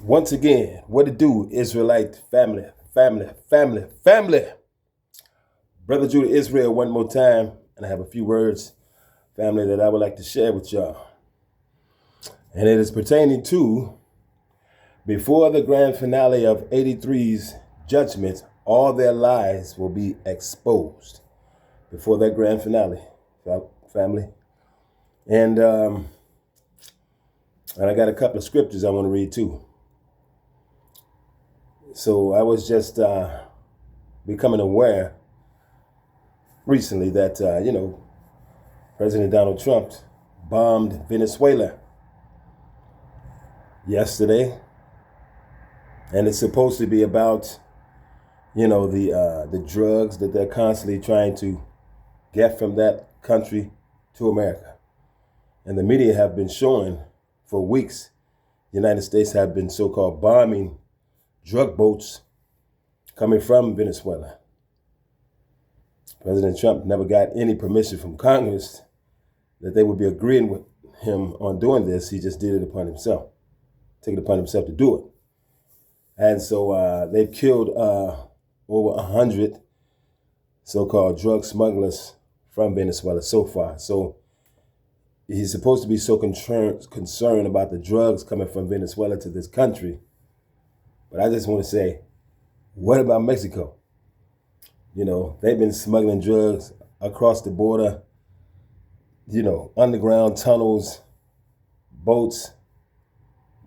Once again, what it do, Israelite family, family, family, family. Brother Judah Israel one more time, and I have a few words, family, that I would like to share with y'all. And it is pertaining to, before the grand finale of 83's Judgment, all their lies will be exposed. Before that grand finale, family. And I got a couple of scriptures I want to read too. So I was just becoming aware recently that, President Donald Trump bombed Venezuela yesterday. And it's supposed to be about, the drugs that they're constantly trying to get from that country to America. And the media have been showing for weeks, the United States have been so-called bombing drug boats coming from Venezuela. President Trump never got any permission from Congress that they would be agreeing with him on doing this. He just did it upon himself, took it upon himself to do it. And so they've killed over 100 so-called drug smugglers from Venezuela so far. So he's supposed to be so concerned about the drugs coming from Venezuela to this country. But I just want to say, what about Mexico? They've been smuggling drugs across the border, underground tunnels, boats,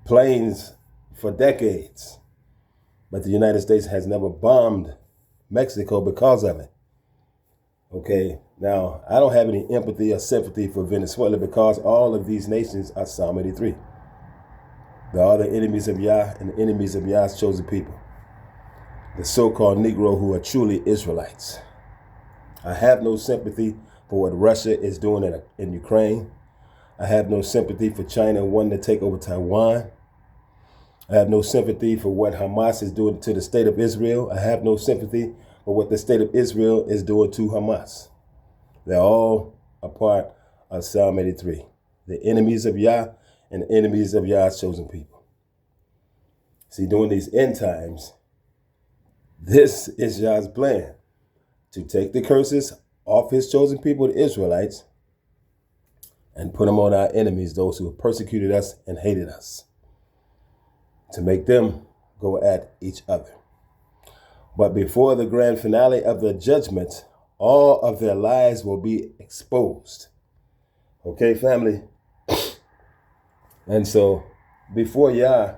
planes for decades. But the United States has never bombed Mexico because of it. Okay, now I don't have any empathy or sympathy for Venezuela because all of these nations are Psalm 83. They're all the enemies of Yah and the enemies of Yah's chosen people. The so-called Negro who are truly Israelites. I have no sympathy for what Russia is doing in Ukraine. I have no sympathy for China wanting to take over Taiwan. I have no sympathy for what Hamas is doing to the state of Israel. I have no sympathy for what the state of Israel is doing to Hamas. They're all a part of Psalm 83. The enemies of Yah and the enemies of Yah's chosen people. See, during these end times, this is Yah's plan, to take the curses off his chosen people, the Israelites, and put them on our enemies, those who have persecuted us and hated us, to make them go at each other. But before the grand finale of the judgment, all of their lies will be exposed. Okay, family? And so, before Yah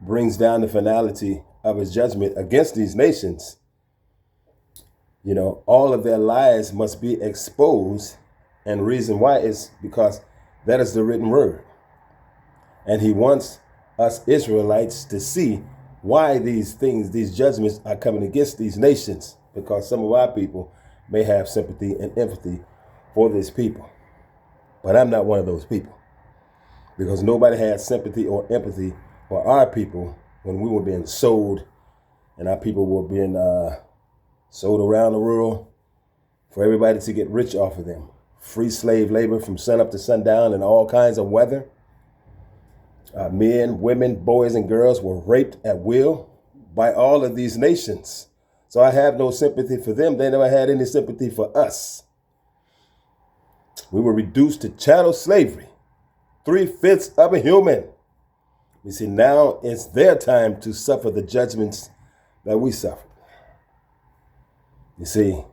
brings down the finality of his judgment against these nations, all of their lies must be exposed. And the reason why is because that is the written word. And he wants us Israelites to see why these judgments are coming against these nations, because some of our people may have sympathy and empathy for these people. But I'm not one of those people, because nobody had sympathy or empathy for our people when we were being sold, and our people were being sold around the world for everybody to get rich off of them. Free slave labor from sun up to sundown in all kinds of weather. Men, women, boys, and girls were raped at will by all of these nations. So I have no sympathy for them. They never had any sympathy for us. We were reduced to chattel slavery, 3/5 of a human. You see, now it's their time to suffer the judgments that we suffered. You see,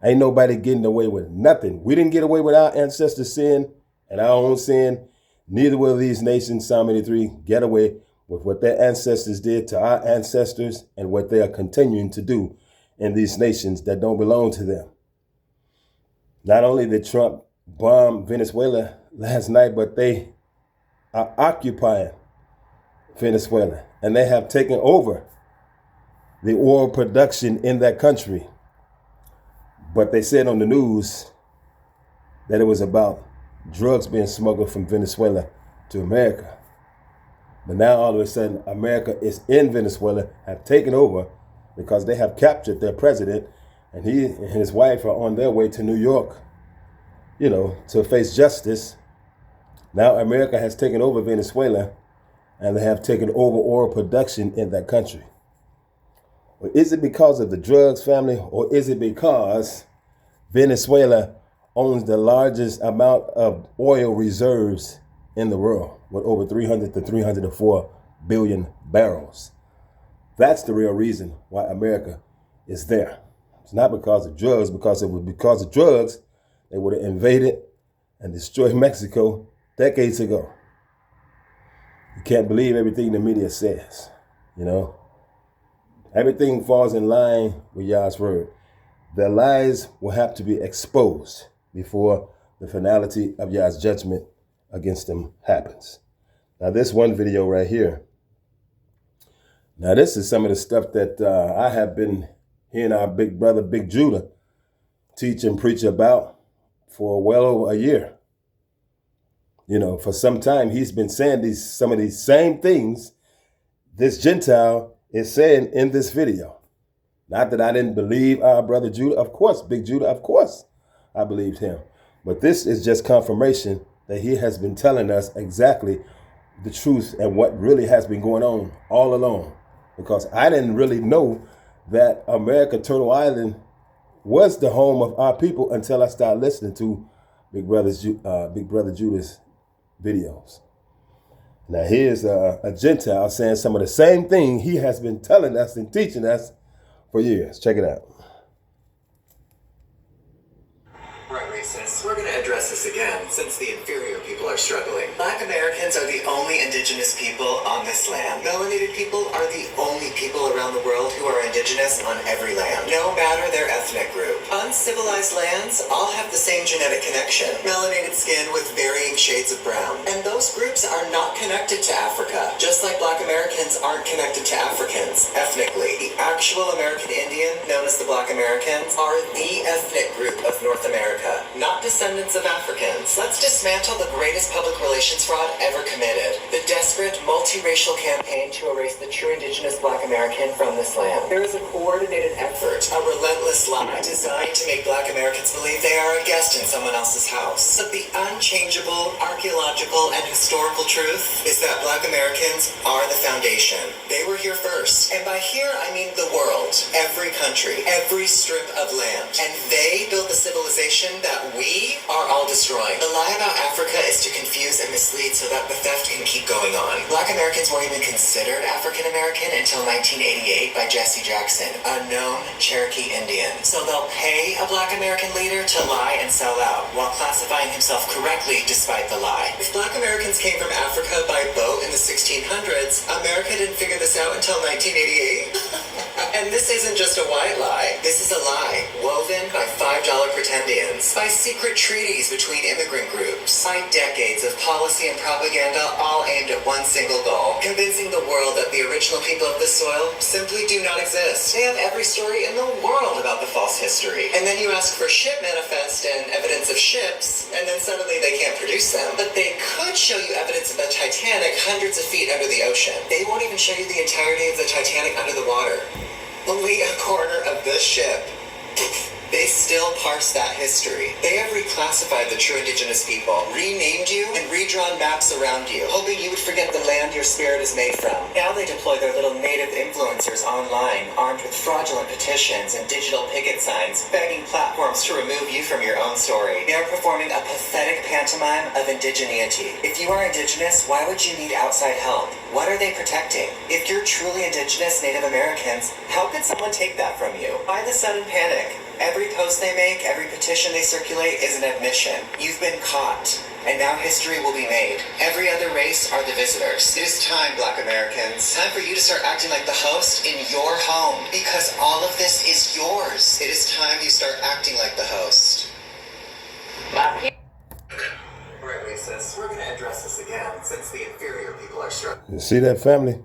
ain't nobody getting away with nothing. We didn't get away with our ancestors' sin and our own sin. Neither will these nations, Psalm 83, get away with what their ancestors did to our ancestors and what they are continuing to do in these nations that don't belong to them. Not only did Trump bomb Venezuela last night, but they are occupying Venezuela, and they have taken over the oil production in that country. But they said on the news that it was about drugs being smuggled from Venezuela to America. But now all of a sudden, America is in Venezuela, have taken over because they have captured their president, and he and his wife are on their way to New York, to face justice. Now America has taken over Venezuela, and they have taken over oil production in that country. Well, is it because of the drugs, family, or is it because Venezuela owns the largest amount of oil reserves in the world with over 300 to 304 billion barrels? That's the real reason why America is there. It's not because of drugs, because if it was because of drugs, they would have invaded and destroyed Mexico decades ago. You can't believe everything the media says, you know. Everything falls in line with Yah's word. Their lies will have to be exposed before the finality of Yah's judgment against them happens. Now, this one video right here. Now, this is some of the stuff that I have been hearing our big brother, Big Judah, teach and preach about for well over a year. You know, for some time, he's been saying some of these same things this Gentile is saying in this video. Not that I didn't believe our brother Judah. Of course, Big Judah, of course, I believed him. But this is just confirmation that he has been telling us exactly the truth and what really has been going on all along. Because I didn't really know that America, Turtle Island, was the home of our people until I started listening to Big Brother Judah's videos. Now here's a Gentile saying some of the same thing he has been telling us and teaching us for years. Check it out. Right, racists. We're going to address this again since the inferior people are struggling. Black Americans are the only indigenous people on this land. Melanated people are the only people around the world who are indigenous on every land, no matter their ethnic group. Uncivilized lands all have the same genetic connection, melanated skin with varying shades of brown. And those groups are not connected to Africa, just like Black Americans aren't connected to Africans ethnically. The actual American Indian, known as the Black Americans, are the ethnic group of North America, not descendants of Africans. Let's dismantle the greatest public relations fraud ever committed, the desperate multiracial campaign to erase the true indigenous Black American from this land. There is a coordinated effort, a relentless lie designed to make Black Americans believe they are a guest in someone else's house. But the unchangeable archaeological and historical truth is that Black Americans are the foundation. They were here first. And by here, I mean the world, every country, every strip of land. And they built the civilization that we are all destroying. The lie about Africa is to confuse and mislead so that the theft can keep going on. Black Americans weren't even considered African American until 1988 by Jesse Jackson, a known Cherokee Indian. So they'll pay a Black American leader to lie and sell out while classifying himself correctly despite the lie. If Black Americans came from Africa by boat in the 1600s, America didn't figure this out until 1988. And this isn't just a white lie. This is a lie woven by $5 pretendians, by secret treaties between immigrant groups, by decades of policy and propaganda all aimed at one single goal, convincing the world that the original people of this soil simply do not exist. They have every story in the world about the false history. And then you ask for ship manifest and evidence of ships, and then suddenly they can't produce them. But they could show you evidence of the Titanic hundreds of feet under the ocean. They won't even show you the entirety of the Titanic under the water. Only a corner of the ship. They still parse that history. They have reclassified the true indigenous people, renamed you, and redrawn maps around you, hoping you would forget the land your spirit is made from. Now they deploy their little native influencers online, armed with fraudulent petitions and digital picket signs, begging platforms to remove you from your own story. They are performing a pathetic pantomime of indigeneity. If you are indigenous, why would you need outside help? What are they protecting? If you're truly indigenous Native Americans, how could someone take that from you? Why the sudden panic? Every post they make, every petition they circulate is an admission. You've been caught, and now history will be made. Every other race are the visitors. It is time, Black Americans. Time for you to start acting like the host in your home, because all of this is yours. It is time you start acting like the host. Right, racists. We're going to address this again, since the inferior people are struggling. You see that, family?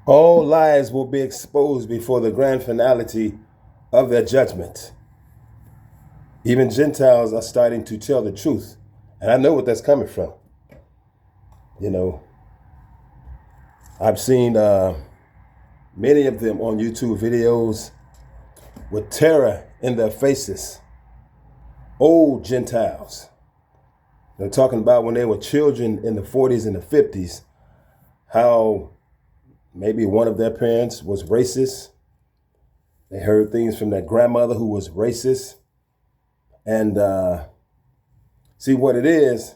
All lies will be exposed before the grand finality of their judgment. Even Gentiles are starting to tell the truth. And I know what that's coming from. You know, I've seen many of them on YouTube videos with terror in their faces. Old Gentiles They're talking about when they were children in the 40s and the 50s, how maybe one of their parents was racist. They heard things from their grandmother who was racist. And see what it is,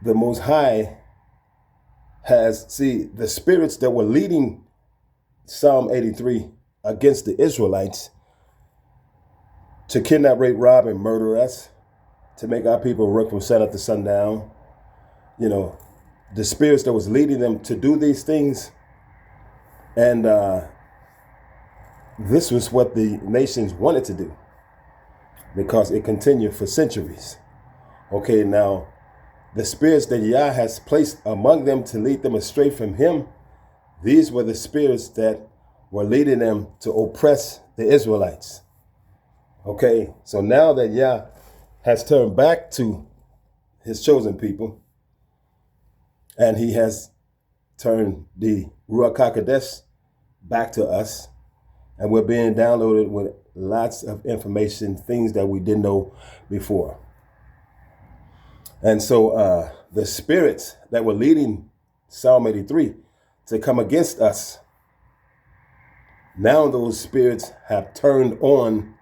the Most High the spirits that were leading Psalm 83 against the Israelites to kidnap, rape, rob, and murder us, to make our people work from sun up to sundown. The spirits that was leading them to do these things. And this was what the nations wanted to do, because it continued for centuries. Okay, now, the spirits that Yah has placed among them to lead them astray from him, these were the spirits that were leading them to oppress the Israelites. Okay, so now that Yah has turned back to his chosen people, and he has turned the Ruach HaKodesh back to us, and we're being downloaded with lots of information, things that we didn't know before. And so the spirits that were leading Psalm 83 to come against us, now those spirits have turned on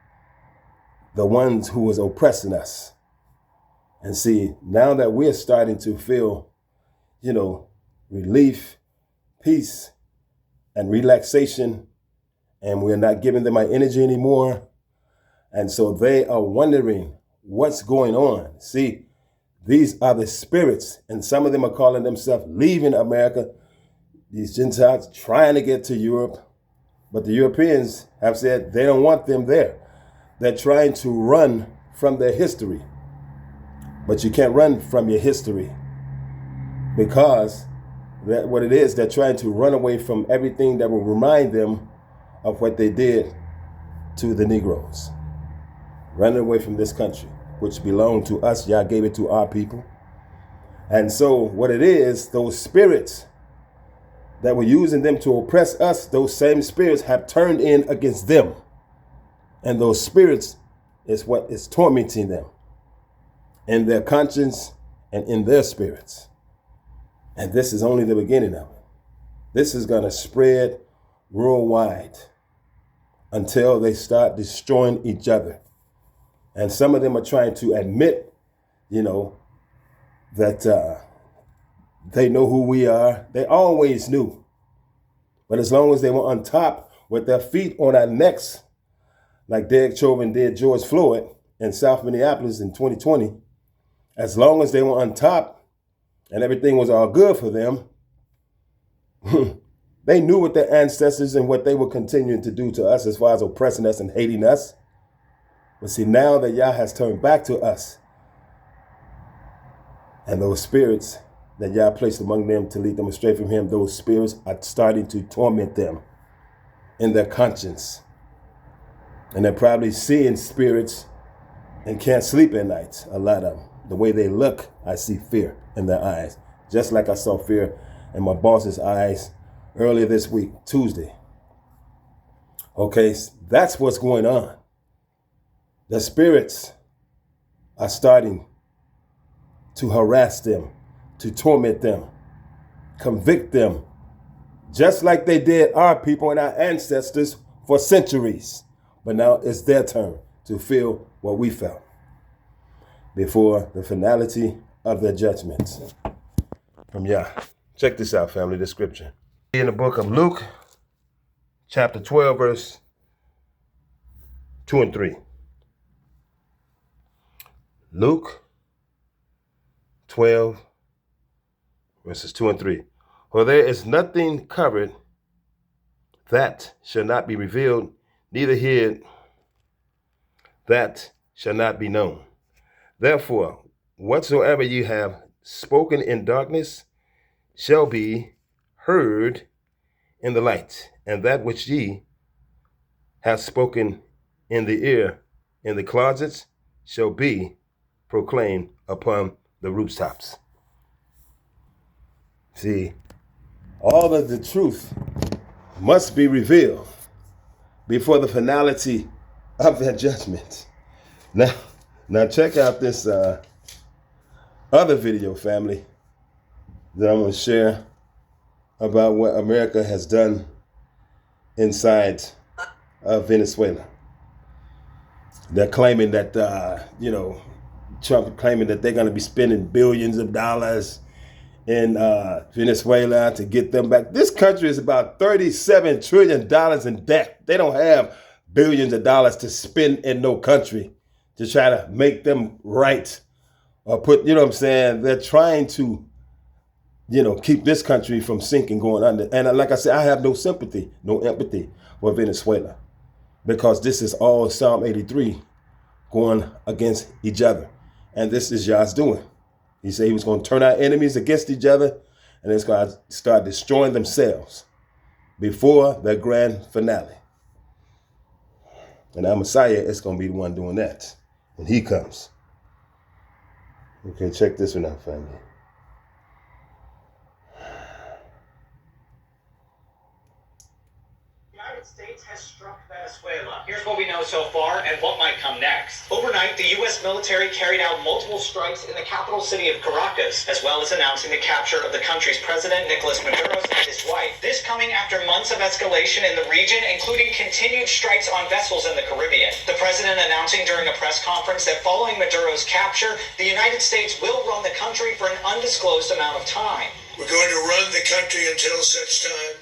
the ones who was oppressing us. And see, now that we're starting to feel, relief, peace, and relaxation, and we're not giving them our energy anymore. And so they are wondering what's going on. See, these are the spirits, and some of them are calling themselves leaving America. These Gentiles trying to get to Europe, but the Europeans have said they don't want them there. They're trying to run from their history. But you can't run from your history, because what it is, they're trying to run away from everything that will remind them of what they did to the Negroes. Running away from this country, which belonged to us. Yah gave it to our people. And so what it is, those spirits that were using them to oppress us, those same spirits have turned in against them. And those spirits is what is tormenting them in their conscience and in their spirits. And this is only the beginning of it. This is going to spread worldwide until they start destroying each other. And some of them are trying to admit, that they know who we are. They always knew. But as long as they were on top with their feet on our necks, like Derek Chauvin did George Floyd in South Minneapolis in 2020, as long as they were on top and everything was all good for them, they knew what their ancestors and what they were continuing to do to us as far as oppressing us and hating us. But see, now that Yah has turned back to us, and those spirits that Yah placed among them to lead them astray from him, those spirits are starting to torment them in their conscience. And they're probably seeing spirits and can't sleep at night, a lot of them. The way they look, I see fear in their eyes. Just like I saw fear in my boss's eyes earlier this week, Tuesday. Okay, that's what's going on. The spirits are starting to harass them, to torment them, convict them, just like they did our people and our ancestors for centuries. But now it's their turn to feel what we felt before the finality of their judgments from Yah. Check this out, family, the scripture. In the book of Luke, chapter 12, verse 2 and 3. Luke 12, verses 2 and 3. For there is nothing covered that shall not be revealed, neither hid that shall not be known. Therefore, whatsoever you have spoken in darkness shall be heard in the light, and that which ye have spoken in the ear in the closets shall be proclaimed upon the rooftops. See, all of the truth must be revealed before the finality of their judgment. Now Now check out this other video, family, that I'm going to share about what America has done inside of Venezuela. They're claiming that, Trump claiming that they're going to be spending billions of dollars in Venezuela to get them back. This country is about $37 trillion in debt. They don't have billions of dollars to spend in no country to try to make them right or put, you know what I'm saying? They're trying to, keep this country from sinking, going under. And like I said, I have no sympathy, no empathy for Venezuela, because this is all Psalm 83 going against each other. And this is Yah's doing. He said he was going to turn our enemies against each other, and it's going to start destroying themselves before the grand finale. And our Messiah is going to be the one doing that when he comes. Okay, check this one out, family. The United States has struck Venezuela. Here's what we know so far and what might come next. Overnight, the U.S. military carried out multiple strikes in the capital city of Caracas, as well as announcing the capture of the country's president, Nicolas Maduro, and his wife. This coming after months of escalation in the region, including continued strikes on vessels in the Caribbean. The president announcing during a press conference that following Maduro's capture, the United States will run the country for an undisclosed amount of time. We're going to run the country until such time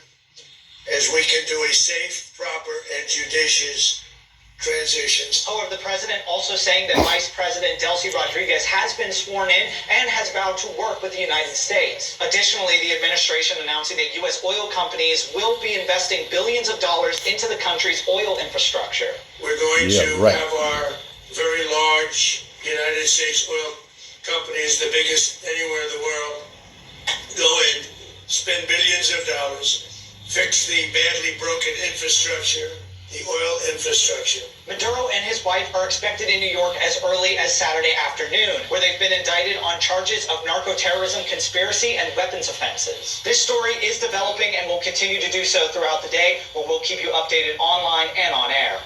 as we can do a safe, proper, and judicious transitions. However, the president also saying that Vice President Delcy Rodriguez has been sworn in and has vowed to work with the United States. Additionally, the administration announcing that U.S. oil companies will be investing billions of dollars into the country's oil infrastructure. We're going to have our very large United States oil companies, the biggest anywhere in the world, go and spend billions of dollars, fix the badly broken infrastructure, the oil infrastructure. Maduro and his wife are expected in New York as early as Saturday afternoon, where they've been indicted on charges of narco-terrorism, conspiracy, and weapons offenses. This story is developing and will continue to do so throughout the day, where we'll keep you updated online and on air.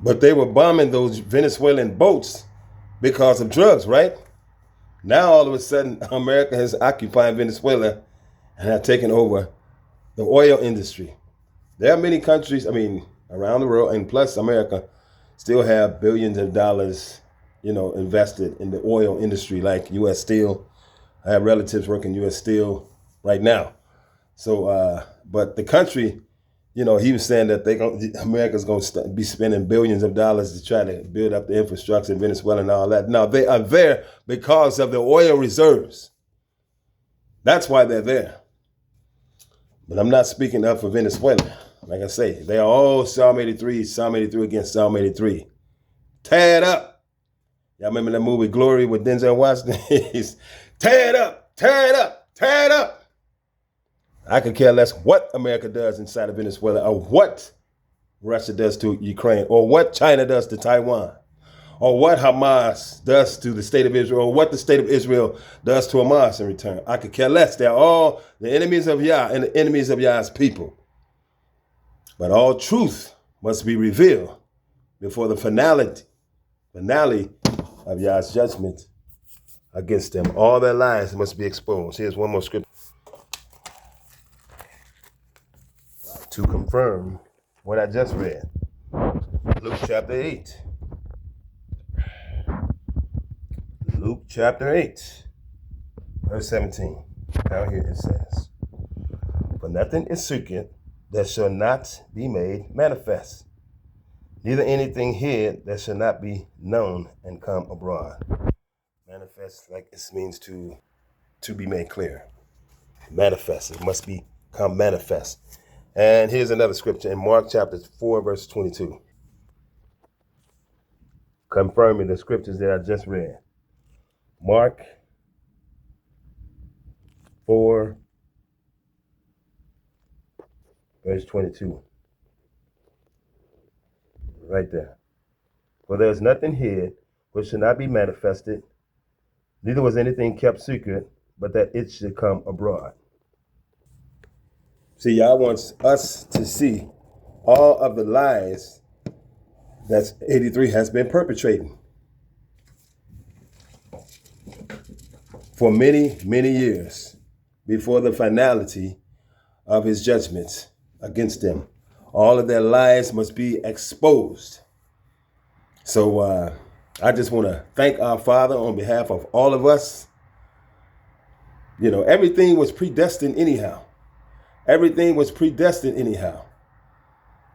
But they were bombing those Venezuelan boats because of drugs, right? Now, all of a sudden, America has occupied Venezuela and have taken over the oil industry. There are many countries, around the world, and plus America, still have billions of dollars, invested in the oil industry, like U.S. Steel. I have relatives working U.S. Steel right now. So, but the country, he was saying that America's going to be spending billions of dollars to try to build up the infrastructure in Venezuela and all that. Now, they are there because of the oil reserves. That's why they're there. But I'm not speaking up for Venezuela. Like I say, they are all Psalm 83 against Psalm 83. Tear it up. Y'all remember that movie Glory with Denzel Washington? Tear it up, tear it up, tear it up. I could care less what America does inside of Venezuela, or what Russia does to Ukraine, or what China does to Taiwan, or what Hamas does to the state of Israel, or what the state of Israel does to Hamas in return. I could care less. They're all the enemies of Yah and the enemies of Yah's people. But all truth must be revealed before the finale of Yah's judgment against them. All their lies must be exposed. Here's one more scripture to confirm what I just read. Luke chapter 8. Luke chapter 8, verse 17. Down here it says, "For nothing is secret that shall not be made manifest, neither anything hid that shall not be known and come abroad." Manifest, like it means to be made clear. Manifest, it must become manifest. And here's another scripture in Mark chapter 4, verse 22. Confirming the scriptures that I just read. Mark 4, verse 22. Right there. "For there is nothing hid which should not be manifested, neither was anything kept secret, but that it should come abroad." See, Yah wants us to see all of the lies that 83 has been perpetrating for many, many years before the finality of his judgments against them. All of their lies must be exposed. So I just want to thank our Father on behalf of all of us. You know, everything was predestined anyhow. Everything was predestined anyhow.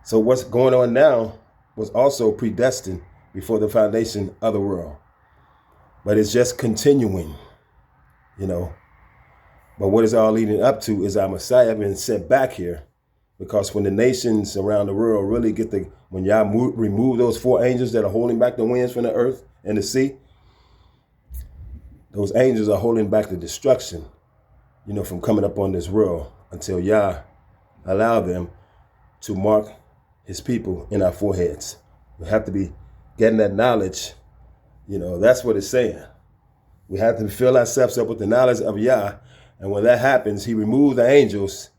So what's going on now was also predestined before the foundation of the world. But it's just continuing, you know. But what it's all leading up to is our Messiah being sent back here. Because when the nations around the world really when y'all remove those 4 angels that are holding back the winds from the earth and the sea, those angels are holding back the destruction, you know, from coming up on this world until Yah allow them to mark his people in our foreheads. We have to be getting that knowledge, you know, that's what it's saying. We have to fill ourselves up with the knowledge of Yah. And when that happens, he removes the angels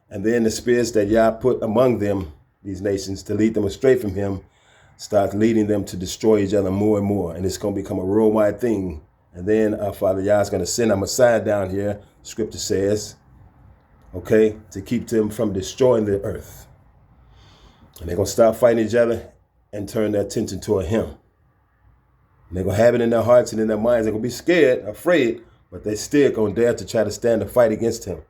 and then the spirits that Yah put among them, these nations, to lead them astray from him, start leading them to destroy each other more and more. And it's going to become a worldwide thing. And then our Father Yah is going to send our Messiah down here, scripture says, okay, to keep them from destroying the earth. And they're going to stop fighting each other and turn their attention toward him. And they're going to have it in their hearts and in their minds. They're going to be scared, afraid, but they still going to dare to try to stand and fight against him.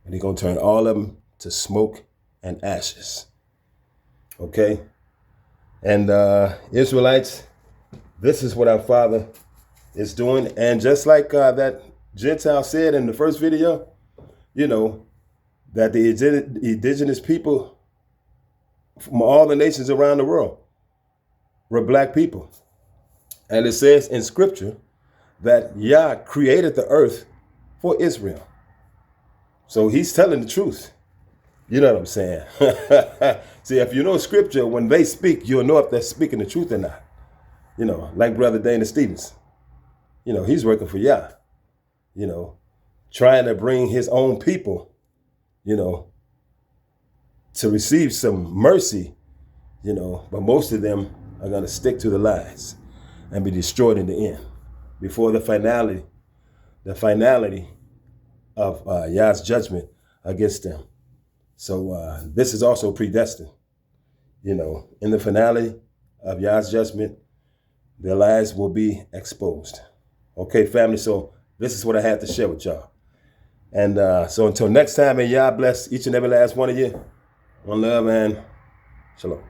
And he's going to turn all of them to smoke and ashes. Okay? And Israelites, this is what our Father is doing. And just like that Gentile said in the first video, you know, that the indigenous people from all the nations around the world were black people. And it says in scripture that Yah created the earth for Israel. So he's telling the truth. You know what I'm saying? See, if you know scripture, when they speak, you'll know if they're speaking the truth or not. You know, like Brother Dana Stevens. You know, he's working for Yah. You know, trying to bring his own people, you know, to receive some mercy, you know, but most of them are going to stick to the lies and be destroyed in the end before the finality of Yah's judgment against them. So this is also predestined. You know, in the finale of Yah's judgment, their lies will be exposed. Okay, family, so this is what I had to share with y'all. And so until next time, may Yah bless each and every last one of you. One love and shalom.